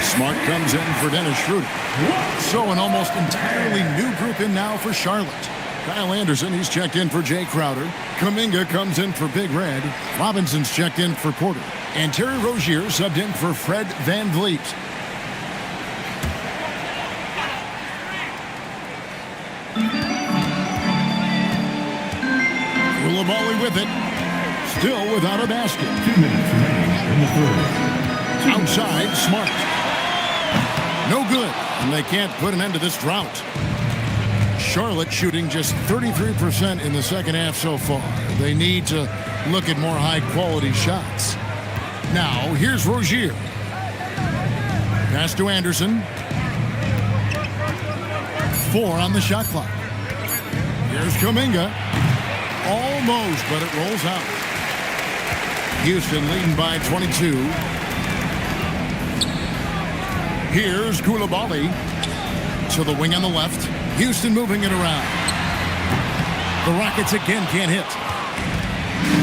Smart comes in for Dennis Schroeder. So an almost entirely new group in now for Charlotte. Kyle Anderson, he's checked in for Jay Crowder. Kuminga comes in for Big Red. Robinson's checked in for Porter. And Terry Rozier subbed in for Fred Van Vliet. Coulibaly with it. Still without a basket. 2 minutes remaining in the third. Outside, Smart. No good, and they can't put an end to this drought. Charlotte shooting just 33% in the second half so far. They need to look at more high-quality shots. Now, here's Rozier. Pass to Anderson. 4 on the shot clock. Here's Kuminga. Almost, but it rolls out. Houston leading by 22. Here's Coulibaly to the wing on the left. Houston moving it around. The Rockets again can't hit.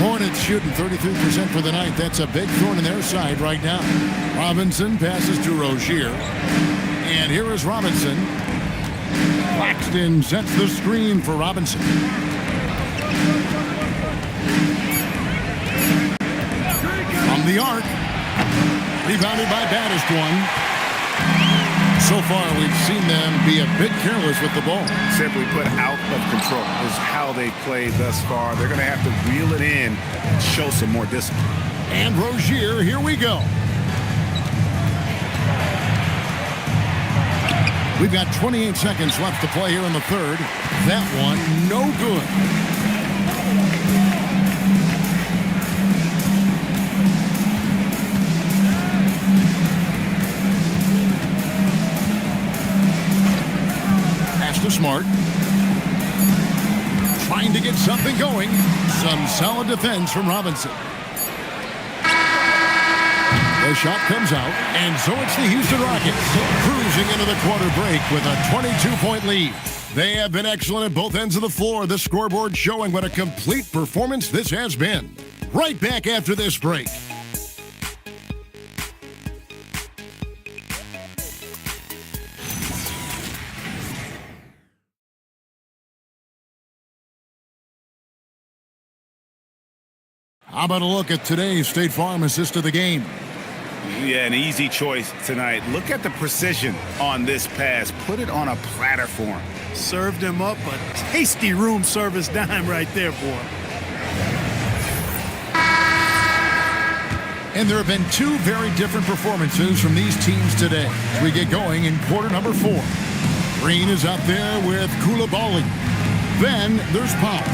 Hornets shooting 33% for the night. That's a big thorn in their side right now. Robinson passes to Rozier. And here is Robinson. Claxton sets the screen for Robinson. the arc. Rebounded by Baddest one. So far, we've seen them be a bit careless with the ball. Simply put, out of control is how they played thus far. They're going to have to reel it in and show some more discipline. And Rozier, here we go. We've got 28 seconds left to play here in the third. That one, no good. To Smart. Trying to get something going. Some solid defense from Robinson. The shot comes out, and so it's the Houston Rockets cruising into the quarter break with a 22-point lead. They have been excellent at both ends of the floor. The scoreboard showing what a complete performance this has been. Right back after this break. How about a look at today's State Farm assist of the game? Yeah, an easy choice tonight. Look at the precision on this pass. Put it on a platter for him. Served him up a tasty room service dime right there, boy. And there have been two very different performances from these teams today as we get going in quarter number 4. Green is out there with Koulibaly. Then there's Pop.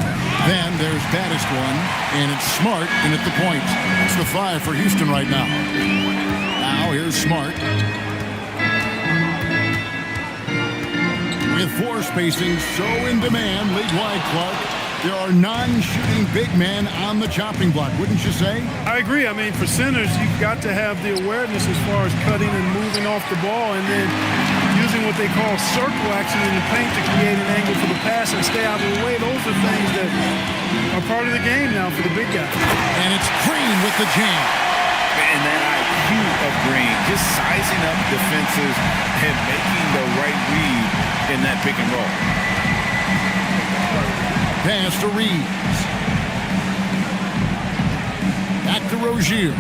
Then there's Baddest one, and it's Smart in at the point. It's the 5 for Houston right now. Now here's Smart. With 4 spacing so in demand, league-wide, Clark, there are non-shooting big men on the chopping block, wouldn't you say? I agree. I mean, for centers, you've got to have the awareness as far as cutting and moving off the ball, and then using what they call circle action in the paint to create an angle for the pass and stay out of the way. Those are things that are part of the game now for the big guy. And it's Green with the jam. And that IQ of Green, just sizing up defenses and making the right read in that pick and roll. Pass to Reeves. Back to Rozier.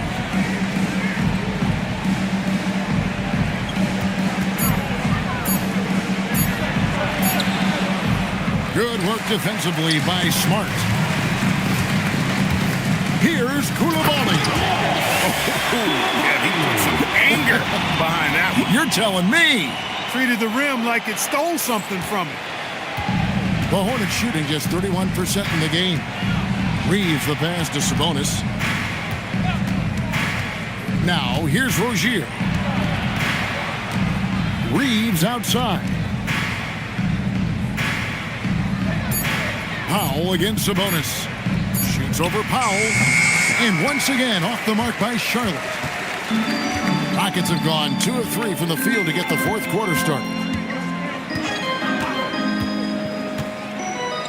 Good work defensively by Smart. Here's Koulibaly. Yeah, he put some anger behind that one. You're telling me. Treated the rim like it stole something from him. The Hornets shooting just 31% in the game. Reeves the pass to Sabonis. Now here's Rozier. Reeves outside. Powell against Sabonis. Shoots over Powell. And once again, off the mark by Charlotte. Rockets have gone 2 of 3 from the field to get the fourth quarter started.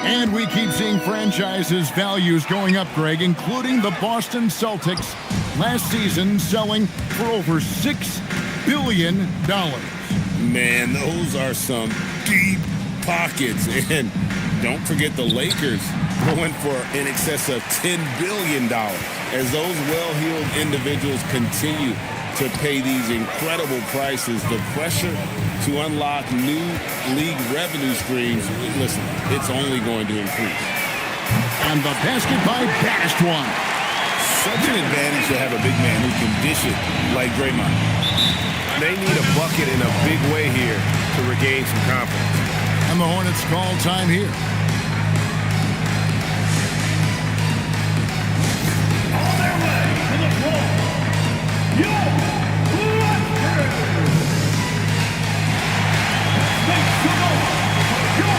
And we keep seeing franchises' values going up, Greg, including the Boston Celtics last season selling for over $6 billion. Man, those are some deep pockets. And don't forget the Lakers going for in excess of $10 billion as those well-heeled individuals continue to pay these incredible prices. The pressure to unlock new league revenue streams, listen, it's only going to increase. And the basket by Baddest one. Such an advantage to have a big man who can dish it like Draymond. They need a bucket in a big way here to regain some confidence. And the Hornets call time here. On their way to the floor, your Make some noise for your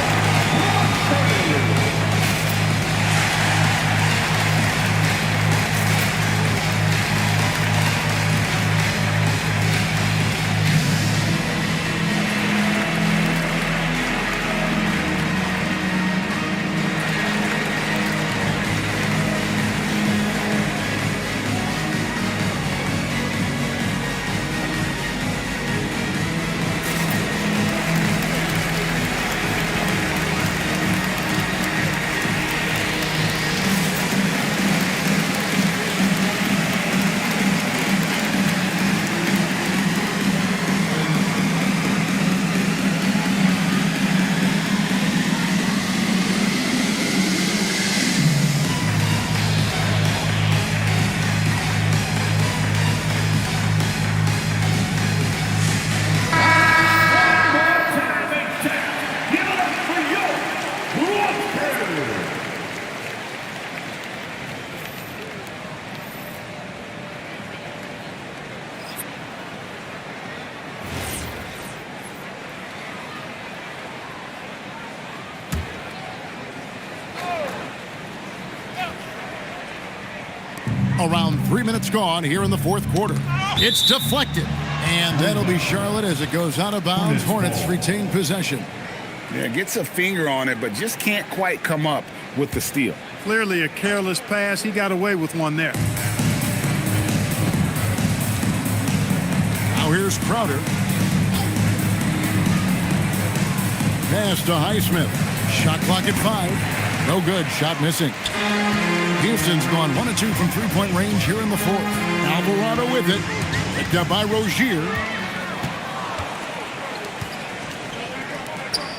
Around 3 minutes gone here in the fourth quarter. It's deflected. And that'll be Charlotte as it goes out of bounds. Hornets retain possession. Yeah, gets a finger on it, but just can't quite come up with the steal. Clearly a careless pass. He got away with one there. Now here's Crowder. Pass to Highsmith. Shot clock at 5. No good. Shot missing. Houston's gone 1 of 2 from three-point range here in the fourth. Alvarado with it. Picked up by Rozier.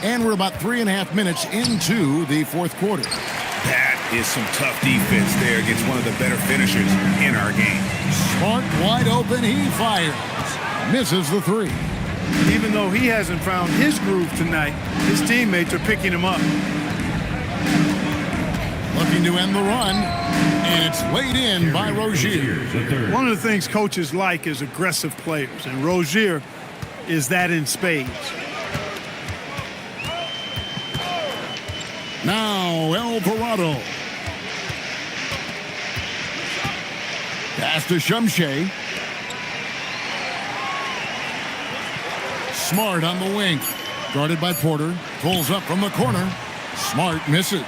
And we're about 3.5 minutes into the fourth quarter. That is some tough defense there against one of the better finishers in our game. Smart wide open. He fires. Misses the three. Even though he hasn't found his groove tonight, his teammates are picking him up. Looking to end the run, and it's laid in by Rozier. One of the things coaches like is aggressive players, and Rozier is that in spades. Now Alvarado. Pass to Shumshay. Smart on the wing. Guarded by Porter. Pulls up from the corner. Smart misses.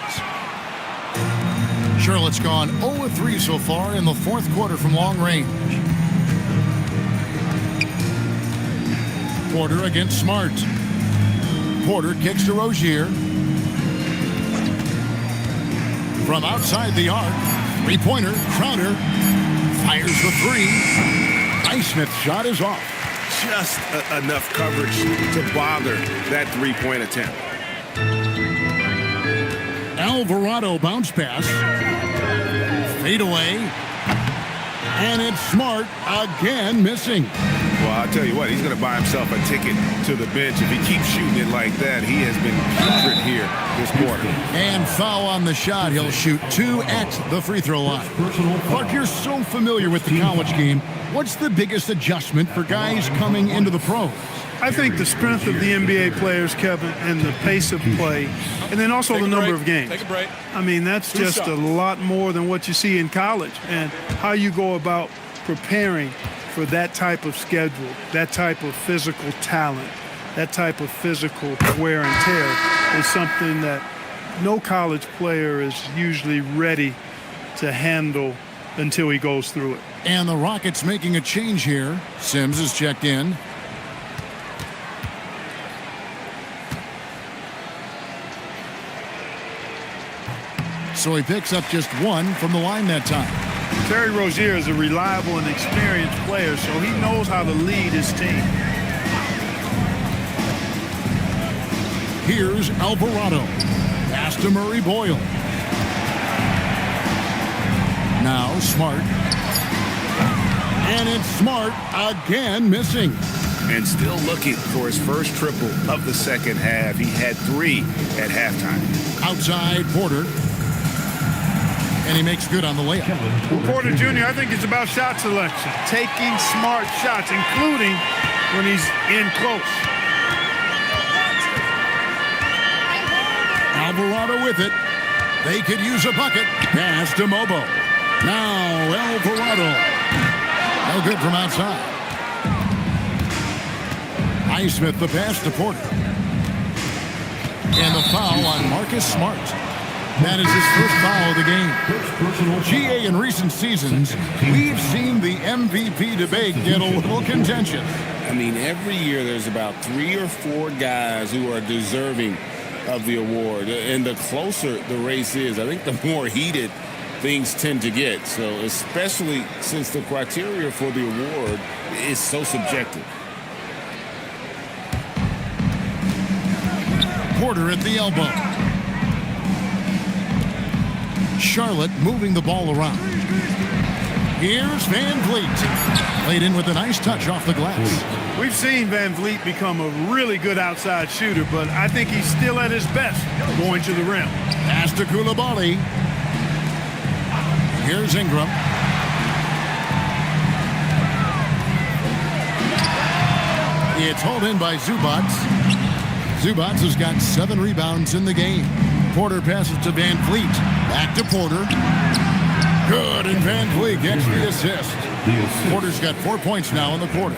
Charlotte's gone 0 of 3 so far in the fourth quarter from long range. Porter against Smart. Porter kicks to Rozier. From outside the arc, three-pointer, Crowder fires the three. Highsmith's shot is off. Just enough coverage to bother that three-point attempt. Alvarado bounce pass. Fade away. And it's Smart again missing. Well, I'll tell you what, he's going to buy himself a ticket to the bench. If he keeps shooting it like that, he has been putrid here this quarter. And foul on the shot. He'll shoot 2 at the free throw line. Clark, you're so familiar with the college game. What's the biggest adjustment for guys coming into the pros? I think the strength of the NBA players, Kevin, and the pace of play, and then also the number of games. Take a break. I mean, that's just a lot more than what you see in college, and how you go about preparing for that type of schedule, that type of physical talent, that type of physical wear and tear is something that no college player is usually ready to handle until he goes through it. And the Rockets making a change here. Sims is checked in. So he picks up just 1 from the line that time. Terry Rozier is a reliable and experienced player, so he knows how to lead his team. Here's Alvarado. Pass to Murray Boyle. Now Smart. And it's Smart again missing. And still looking for his first triple of the second half. He had 3 at halftime. Outside Porter. And he makes good on the layup. Porter Jr., I think it's about shot selection. Taking smart shots, including when he's in close. Alvarado with it. They could use a bucket. Pass to Mobo. Now Alvarado. No good from outside. Highsmith the pass to Porter. And the foul on Marcus Smart. That is his first foul of the game. GA, in recent seasons, we've seen the MVP debate get a little contentious. I mean, every year there's about 3 or 4 guys who are deserving of the award. And the closer the race is, I think the more heated things tend to get. So especially since the criteria for the award is so subjective. Porter at the elbow. Charlotte moving the ball around. Here's Van Vliet. Played in with a nice touch off the glass. We've seen Van Vliet become a really good outside shooter, but I think he's still at his best going to the rim. Pass to Koulibaly. Here's Ingram. It's hauled in by Zubats. Zubats has got 7 rebounds in the game. Porter passes to Van Vliet. Back to Porter. Good Jordan Van Vliet gets the assist. Porter's got 4 points now in the quarter.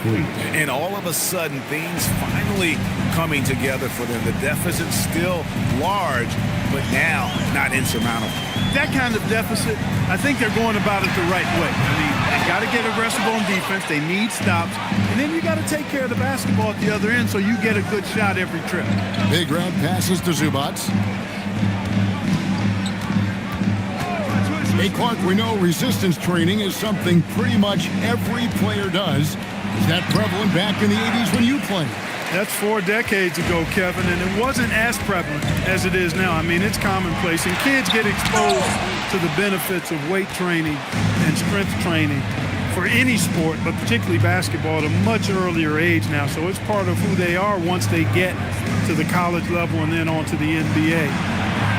And all of a sudden, things finally coming together for them. The deficit's still large, but now not insurmountable. That kind of deficit, I think they're going about it the right way. I mean, they got to get aggressive on defense. They need stops. And then you got to take care of the basketball at the other end so you get a good shot every trip. Big grab passes to Zubac. Hey, Clark, we know resistance training is something pretty much every player does. Is that prevalent back in the 80s when you played? That's 4 decades ago, Kevin, and it wasn't as prevalent as it is now. I mean, it's commonplace, and kids get exposed to the benefits of weight training and strength training for any sport, but particularly basketball, at a much earlier age now. So it's part of who they are once they get to the college level and then on to the NBA.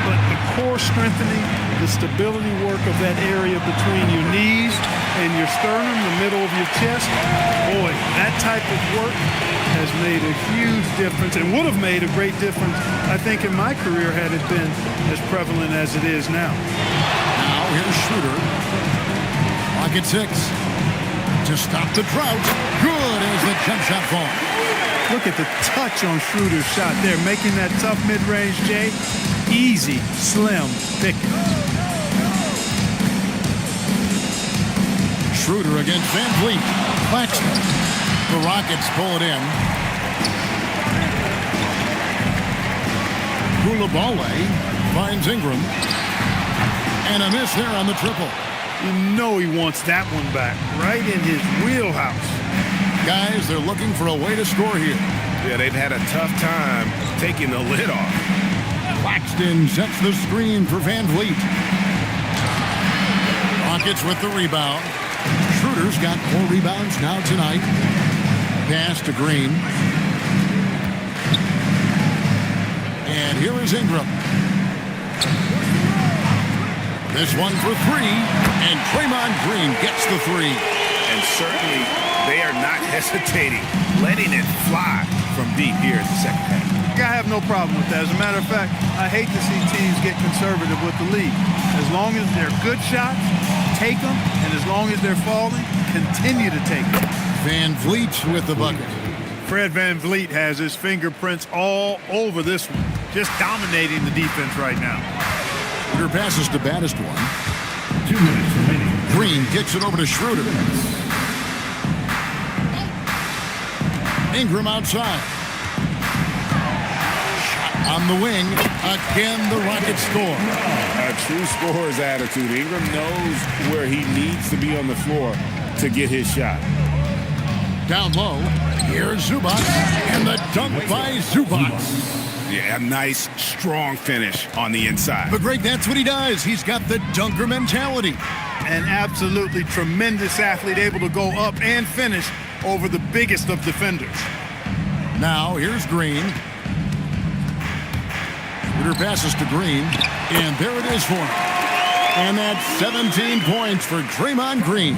But the core strengthening, the stability work of that area between your knees and your sternum, the middle of your chest, boy, that type of work has made a huge difference and would have made a great difference, I think, in my career had it been as prevalent as it is now. Now here's Schroeder. Clock at 6. To stop the drought. Good as the jump shot falls. Look at the touch on Schroeder's shot there, making that tough mid-range, Jay. Easy, slim pickings. Schroeder against Van Vliet. Claxton. The Rockets pull it in. Coulibaly finds Ingram. And a miss there on the triple. You know he wants that one back, right in his wheelhouse. Guys, they're looking for a way to score here. Yeah, they've had a tough time taking the lid off. Claxton sets the screen for Van Vliet. Rockets with the rebound. Schroeder's got 4 rebounds now tonight. Pass to Green. And here is Ingram. This one for 3. And Draymond Green gets the 3. And certainly they are not hesitating, letting it fly from deep here in the second half. I have no problem with that. As a matter of fact, I hate to see teams get conservative with the lead. As long as they're good shots, take them, and as long as they're falling, continue to take them. Van Vliet with the bucket. Fred Van Vliet has his fingerprints all over this one, just dominating the defense right now. Schroeder passes to Baddest one. 2 minutes remaining. Green kicks it over to Schroeder. Ingram outside. Shot on the wing. Again, the Rockets score. A true scorer's attitude. Ingram knows where he needs to be on the floor to get his shot. Down low. Here's Zubac. And the dunk by Zubac. Yeah, a nice, strong finish on the inside. But Greg, that's what he does. He's got the dunker mentality. An absolutely tremendous athlete, able to go up and finish over the biggest of defenders. Now, here's Green. Schroeder passes to Green. And there it is for him. And that's 17 points for Draymond Green.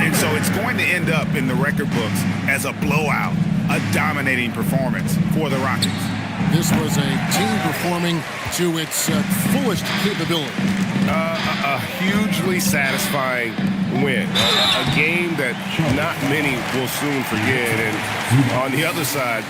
And so it's going to end up in the record books as a blowout, a dominating performance for the Rockets. This was a team performing to its fullest capability. A hugely satisfying win. A game that not many will soon forget. And on the other side,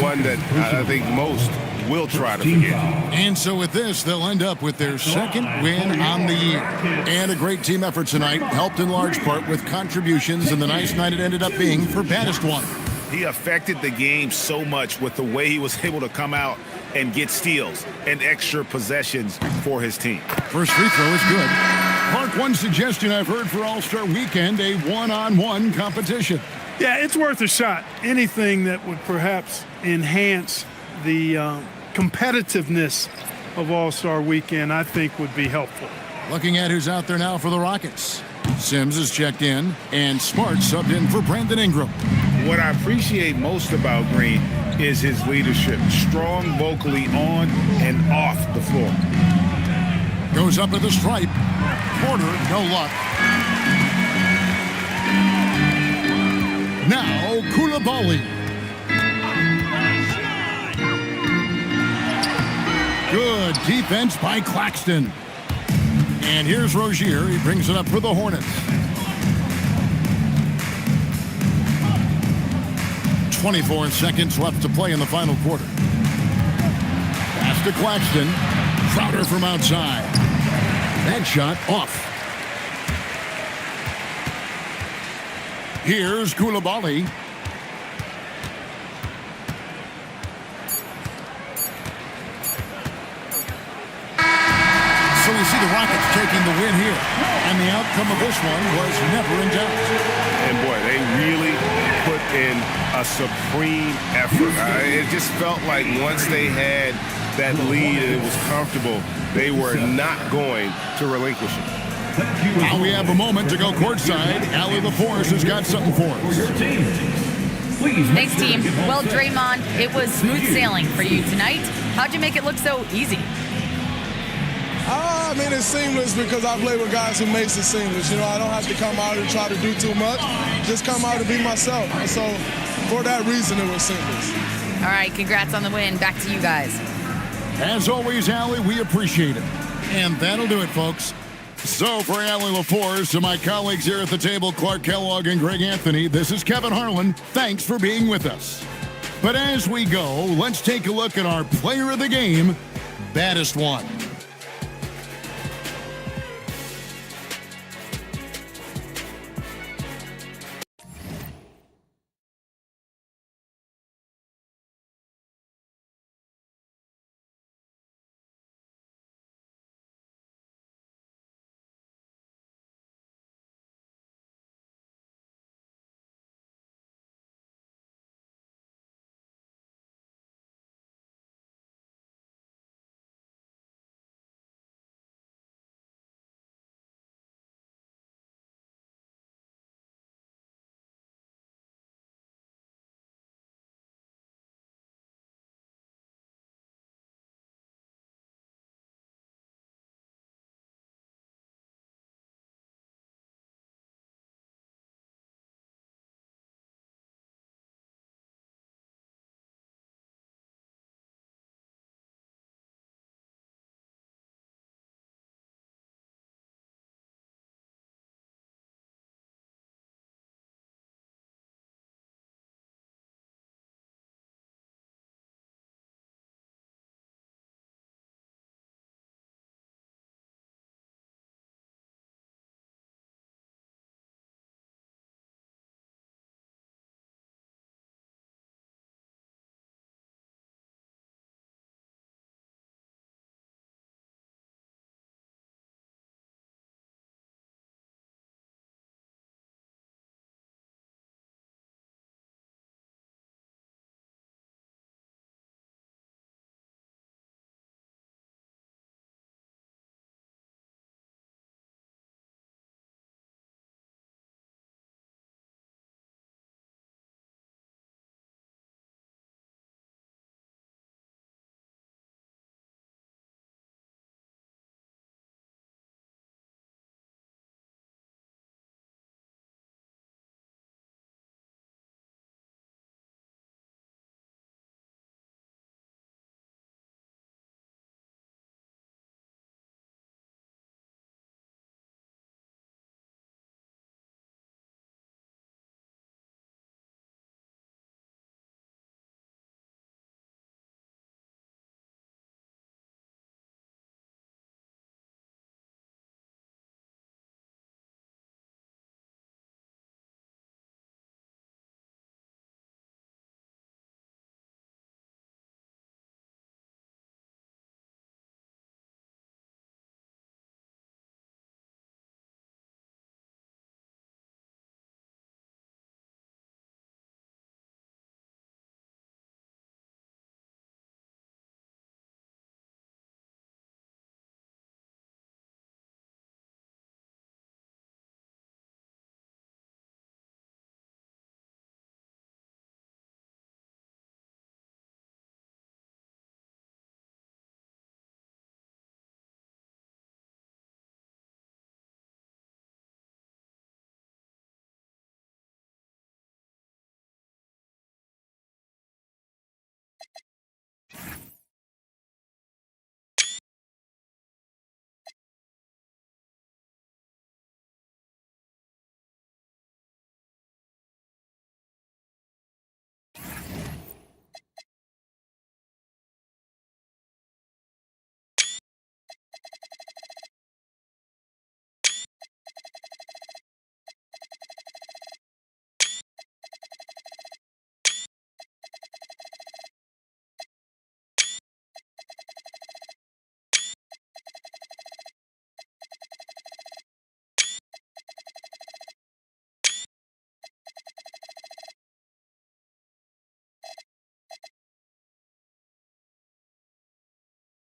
one that I think most will try to forget. And so with this, they'll end up with their second win on the year. And a great team effort tonight, helped in large part with contributions, and the nice night it ended up being for Baddest one. He affected the game so much with the way he was able to come out and get steals and extra possessions for his team. First free throw is good. Clark, one suggestion I've heard for All-Star Weekend, a one-on-one competition. Yeah, it's worth a shot. Anything that would perhaps enhance the competitiveness of All-Star Weekend, I think, would be helpful. Looking at who's out there now for the Rockets. Sims is checked in, and Smart subbed in for Brandon Ingram. What I appreciate most about Green is his leadership. Strong vocally on and off the floor. Goes up at the stripe. Porter, no luck. Now, Coulibaly. Good defense by Claxton. And here's Rozier. He brings it up for the Hornets. 24 seconds left to play in the final quarter. Pass to Claxton. Crowder from outside. That shot off. Here's Koulibaly. So we see the Rockets taking the win here. And the outcome of this one was never in doubt. And boy, they really put in a supreme effort. It just felt like once they had that lead and it was comfortable, they were not going to relinquish it. Now we have a moment to go courtside. Allie LaForce has got something for us. Thanks, team. Well, Draymond, it was smooth sailing for you tonight. How'd you make it look so easy? I mean, it's seamless because I play with guys who makes it seamless. You know, I don't have to come out and try to do too much. Just come out and be myself. And so, for that reason, it was seamless. All right, congrats on the win. Back to you guys. As always, Allie, we appreciate it. And that'll do it, folks. So for Allie LaForce, to my colleagues here at the table, Clark Kellogg and Greg Anthony, this is Kevin Harlan. Thanks for being with us. But as we go, let's take a look at our player of the game, baddest one.